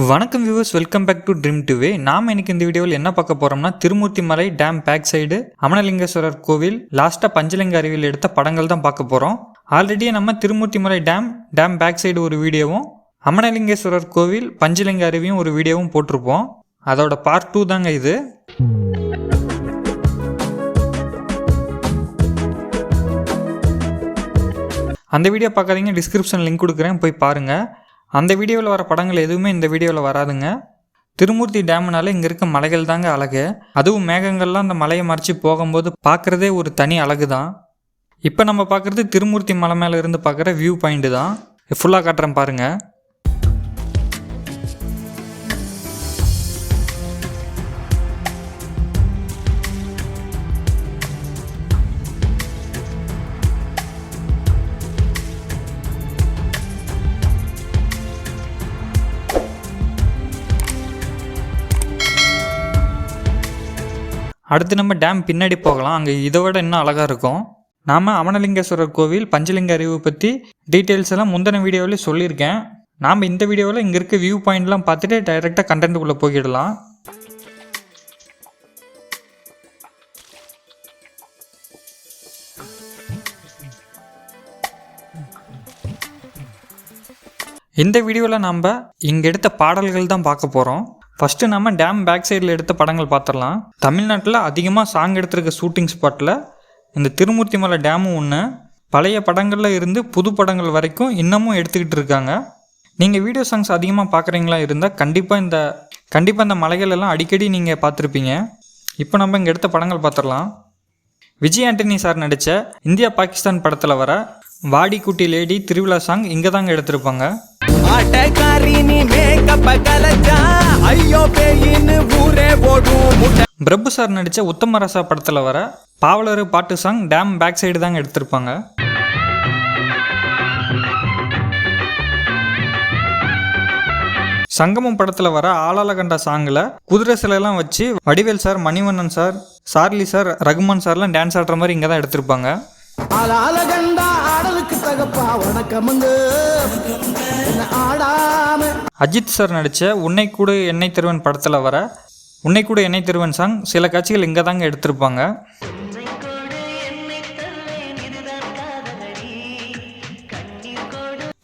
வணக்கம் viewers, welcome back to Dream2way. நாம் இன்னைக்கு இந்த வீடியோவில் என்ன பார்க்க போறோம்னா Thirumurthimalai dam back side Amanalingeswarar கோவில் லாஸ்ட்டாக பஞ்சலிங்க அருவியில் எடுத்த படங்கள் தான் பார்க்க போகிறோம். ஆல்ரெடியே நம்ம திருமூர்த்திமலை டேம் பேக் சைடு ஒரு வீடியோவும் அமனலிங்கேஸ்வரர் கோவில் பஞ்சலிங்க அருவியும் ஒரு வீடியோவும் போட்டிருப்போம். அதோட பார்ட் 2 தாங்க இது. அந்த வீடியோ பார்க்காதீங்க, டிஸ்கிரிப்ஷன் லிங்க் கொடுக்குறேன், போய் பாருங்கள். அந்த வீடியோவில் வர படங்கள் எதுவுமே இந்த வீடியோவில் வராதுங்க. திருமூர்த்தி டேம்னால இங்கே இருக்க மலைகள் தாங்க அழகு. அதுவும் மேகங்கள்லாம் அந்த மலையை மறைச்சி போகும்போது பார்க்குறதே ஒரு தனி அழகு தான். இப்போ நம்ம பார்க்குறது திருமூர்த்தி மலை மேலே இருந்து பார்க்குற வியூ பாயிண்ட்டு தான். ஃபுல்லாக காட்டுறேன் பாருங்கள். அடுத்து நம்ம டேம் பின்னாடி போகலாம். அங்கே இதை விட இன்னும் அழகாக இருக்கும். நாம் அமனலிங்கேஸ்வரர் கோவில் பஞ்சலிங்க அருவி பற்றி டீட்டெயில்ஸ் எல்லாம் முந்தின வீடியோவிலே சொல்லியிருக்கேன். நாம் இந்த வீடியோவில் இங்கே இருக்க வியூ பாயிண்ட்லாம் பார்த்துட்டு டைரெக்டாக கண்டென்ட்டுக்குள்ளே போயிடலாம். இந்த வீடியோவில் நம்ம இங்கே எடுத்த பாடல்கள் தான் பார்க்க போகிறோம். ஃபஸ்ட்டு நம்ம டேம் பேக் சைடில் எடுத்த படங்கள் பார்த்துடலாம். தமிழ்நாட்டில் அதிகமாக சாங் எடுத்திருக்க ஷூட்டிங் ஸ்பாட்டில் இந்த திருமூர்த்திமலை டேமும் ஒன்று. பழைய படங்களில் இருந்து புது படங்கள் வரைக்கும் இன்னமும் எடுத்துக்கிட்டு இருக்காங்க. நீங்கள் வீடியோ சாங்ஸ் அதிகமாக பார்க்குறீங்களா இருந்தால் கண்டிப்பாக இந்த மலைகள் எல்லாம் அடிக்கடி நீங்கள் பார்த்துருப்பீங்க. இப்போ நம்ம இங்கே எடுத்த படங்கள் பார்த்துடலாம். விஜய் ஆண்டனி சார் நடித்த இந்தியா பாகிஸ்தான் படத்தில் வர வாடி குட்டி லேடி திருவிழா சாங் இங்கே தாங்க எடுத்திருப்பாங்க. பிரபு சார் நடித்த உத்தமரசா படத்தில் வர பாவலரு பாட்டு சாங் டேம் பேக் சைடு தாங்க எடுத்திருப்பாங்க. சங்கமம் படத்தில் வர ஆளாலகண்டா சாங்கில் குதிரை சிலையெல்லாம் வச்சு Vadivel sir, Manivannan sir, Charlie sir, Rahman சார்லாம் டான்ஸ் ஆடுற மாதிரி இங்கே தான் எடுத்திருப்பாங்க. அஜித் சார் நடித்த உன்னை கூட எண்ணெய் திருவன் படத்தில் வர உன்னை கூட எண்ணெய் திருவன் சாங் சில காட்சிகள் இங்கே தாங்க எடுத்திருப்பாங்க.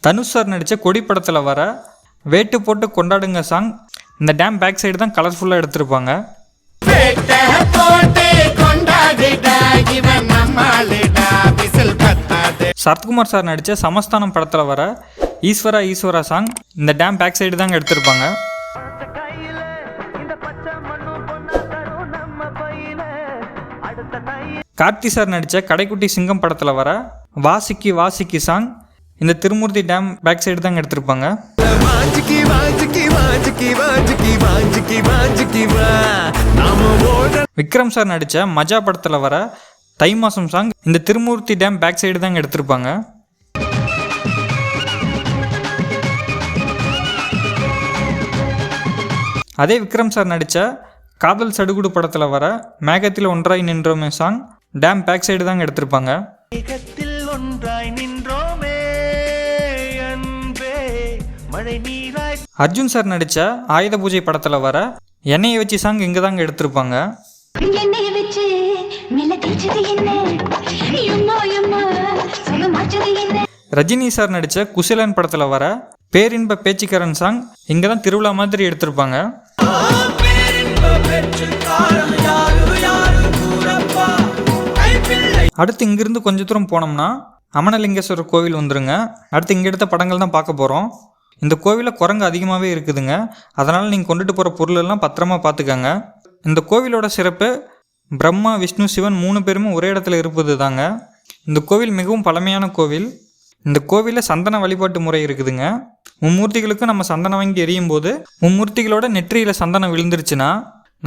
தனுஷ் சார் நடித்த கொடி படத்தில் வர வேட்டு போட்டு கொண்டாடுங்க சாங் இந்த டேம் பேக் சைடு தான் கலர்ஃபுல்லாக எடுத்திருப்பாங்க. சரத்குமார் சார் நடித்த சமஸ்தானம் படத்தில் வர ஈஸ்வரா ஈஸ்வரா சாங் இந்த டேம் பேக் சைடு தாங்க எடுத்திருப்பாங்க. கார்த்தி சார் நடித்த கடைக்குட்டி சிங்கம் படத்தில் வர வாசிக்கி வாசிக்கி சாங் இந்த திருமூர்த்தி டேம் பேக் சைடு தாங்க எடுத்திருப்பாங்க. விக்ரம் சார் நடித்த மஜா படத்தில் வர தை மாசம் சாங் இந்த திருமூர்த்தி டேம் பேக் சைடு தாங்க எடுத்திருப்பாங்க. அதே விக்ரம் சார் நடித்த காதல் சடுகுடு படத்தில் வர மேகத்தில் ஒன்றாய் நின்றோமே சாங் டேம் பேக் சைடு தாங்க எடுத்திருப்பாங்க. அர்ஜுன் சார் நடித்த ஆயுத பூஜை படத்தில் வர எண்ணெயை வச்சு சாங் இங்கே தாங்க எடுத்திருப்பாங்க. ரஜினி சார் நடித்த குசலன் படத்தில் வர பேரின்ப பேச்சுக்கரன் சாங் இங்கே தான் திருவிழா மாதிரி எடுத்திருப்பாங்க. அடுத்து இங்கிருந்து கொஞ்ச தூரம் போனோம்னா அமனலிங்கேஸ்வரர் கோவில் வந்துருங்க. அடுத்து இங்கே எடுத்த படங்கள் தான் பார்க்க போகிறோம். இந்த கோவிலில் குரங்கு அதிகமாகவே இருக்குதுங்க. அதனால் நீங்கள் கொண்டுட்டு போகிற பொருளெல்லாம் பத்திரமா பார்த்துக்கங்க. இந்த கோவிலோட சிறப்பு பிரம்மா, விஷ்ணு, சிவன் 3 பேருமே ஒரே இடத்துல இருப்பது தாங்க. இந்த கோவில் மிகவும் பழமையான கோவில். இந்த கோவிலில் சந்தன வழிபாட்டு முறை இருக்குதுங்க. மும்மூர்த்திகளுக்கும் நம்ம சந்தனம் வாங்கி எரியும் போது மும்மூர்த்திகளோட நெற்றியில் சந்தனம் விழுந்துருச்சுன்னா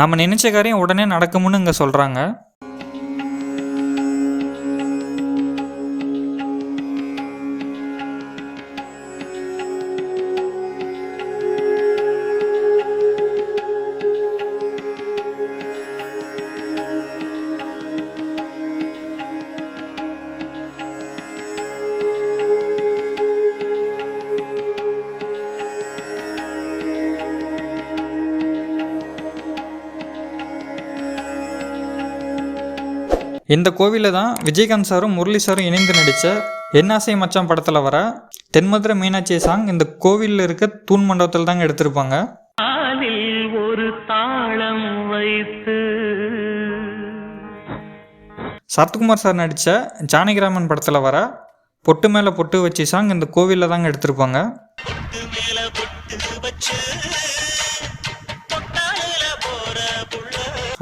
நம்ம நினைச்ச காரியம் உடனே நடக்கும்னு இங்கே சொல்கிறாங்க. இந்த கோவிலில் தான் விஜயகாந்த் சாரும் முரளி சாரும் இணைந்து நடித்த என்னாசை மச்சான் படத்தில் வர தென்மதுரை மீனாட்சி சாங் இந்த கோவிலில் இருக்க தூண் மண்டபத்தில் தாங்க எடுத்திருப்பாங்க. ஒரு தாளம் வைத்து சரத்குமார் சார் நடித்த ஜானகிராமன் படத்தில் வர பொட்டு மேலே பொட்டு வச்சு சாங் இந்த கோவிலில் தாங்க எடுத்திருப்பாங்க.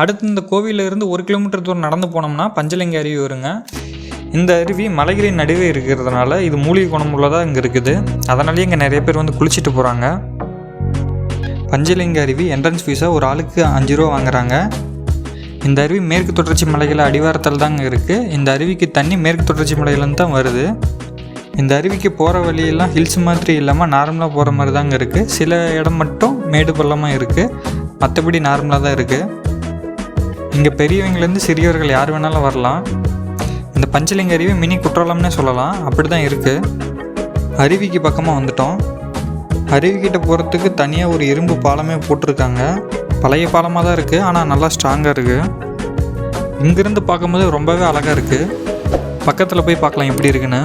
அடுத்து இந்த கோவிலில் இருந்து 1 கிலோமீட்டர் தூரம் நடந்து போனோம்னா பஞ்சலிங்க அருவி வருங்க. இந்த அருவி மலைகளின் நடுவே இருக்கிறதுனால இது மூலிகை குணம் உள்ளதாக இங்கே இருக்குது. அதனாலேயே இங்கே நிறைய பேர் வந்து குளிச்சுட்டு போகிறாங்க. பஞ்சலிங்க அருவி என்ட்ரன்ஸ் ஃபீஸாக ஒரு ஆளுக்கு 5 ரூபா வாங்குறாங்க. இந்த அருவி மேற்கு தொடர்ச்சி மலைகள் அடிவாரத்தில் தாங்க இருக்குது. இந்த அருவிக்கு தண்ணி மேற்கு தொடர்ச்சி மலையிலேருந்து தான் வருது. இந்த அருவிக்கு போகிற வழியெல்லாம் ஹில்ஸ் மாதிரி இல்லாமல் நார்மலாக போகிற மாதிரி தாங்க இருக்குது. சில இடம் மட்டும் மேடு பள்ளமாக இருக்குது, மற்றபடி நார்மலாக தான் இருக்குது. இங்கே பெரியவங்கலேருந்து சிறியவர்கள் யார் வேணாலும் வரலாம். இந்த பஞ்சலிங்க அருவி மினி குற்றாலம்னே சொல்லலாம், அப்படி தான் இருக்குது. அருவிக்கு பக்கமாக வந்துட்டோம். அருவிக்கிட்ட போகிறதுக்கு தனியாக ஒரு இரும்பு பாலமே போட்டிருக்காங்க. பழைய பாலமாக தான் இருக்குது, ஆனால் நல்லா ஸ்ட்ராங்காக இருக்குது. இங்கேருந்து பார்க்கும்போது ரொம்பவே அழகாக இருக்குது. பக்கத்தில் போய் பார்க்கலாம் எப்படி இருக்குன்னு.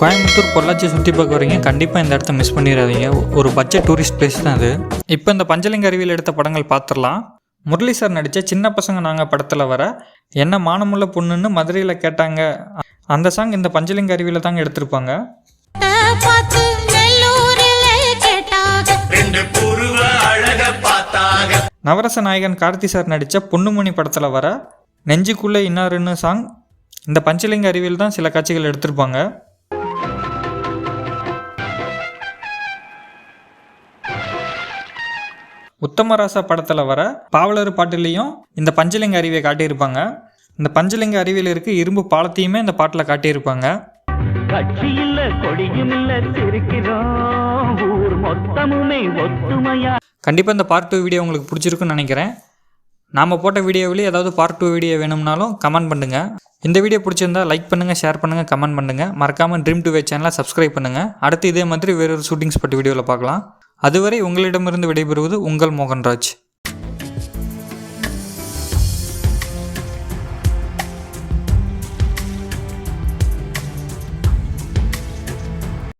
கோயம்புத்தூர் பொள்ளாச்சி சுற்றி பார்க்க வரீங்க, கண்டிப்பாக இந்த இடத்த மிஸ் பண்ணிடாதீங்க. ஒரு பட்ஜெட் டூரிஸ்ட் பிளேஸ் தான் அது. இப்போ இந்த பஞ்சலிங்க அருவியில் எடுத்த படங்கள் பார்த்துடலாம். முரளி சார் நடித்த சின்ன பசங்க நாங்கள் படத்தில் வர என்ன மானமுள்ள பொண்ணுன்னு மதுரையில் கேட்டாங்க அந்த சாங் இந்த பஞ்சலிங்க அருவியில் தாங்க எடுத்திருப்பாங்க. நவரச நாயகன் கார்த்தி சார் நடித்த பொண்ணுமணி படத்தில் வர நெஞ்சுக்குள்ளே இன்னாருன்னு சாங் இந்த பஞ்சலிங்க அருவியில் தான் சில காட்சிகள் எடுத்திருப்பாங்க. உத்தமராசா படத்தில் வர பாவலர் பாட்டிலையும் இந்த பஞ்சலிங்க அருவியை காட்டியிருப்பாங்க. இந்த பஞ்சலிங்க அருவியில் இருக்க இரும்பு பாலத்தையுமே இந்த பாட்டில் காட்டியிருப்பாங்க. கண்டிப்பாக இந்த பார்ட் 2 வீடியோ உங்களுக்கு பிடிச்சிருக்குன்னு நினைக்கிறேன். நாம் போட்ட வீடியோவிலே ஏதாவது பார்ட் 2 வீடியோ வேணும்னாலும் கமெண்ட் பண்ணுங்கள். இந்த வீடியோ பிடிச்சிருந்தா லைக் பண்ணுங்கள், ஷேர் பண்ணுங்கள், கமெண்ட் பண்ணுங்கள். மறக்காமல் Dream2way சேனலை சப்ஸ்கிரைப் பண்ணுங்கள். அடுத்து இதே மாதிரி வேறொரு ஷூட்டிங் ஸ்பாட் வீடியோவில் பார்க்கலாம். அதுவரை உங்களிடமிருந்து விடைபெறுவது உங்கள் மோகன்ராஜ்.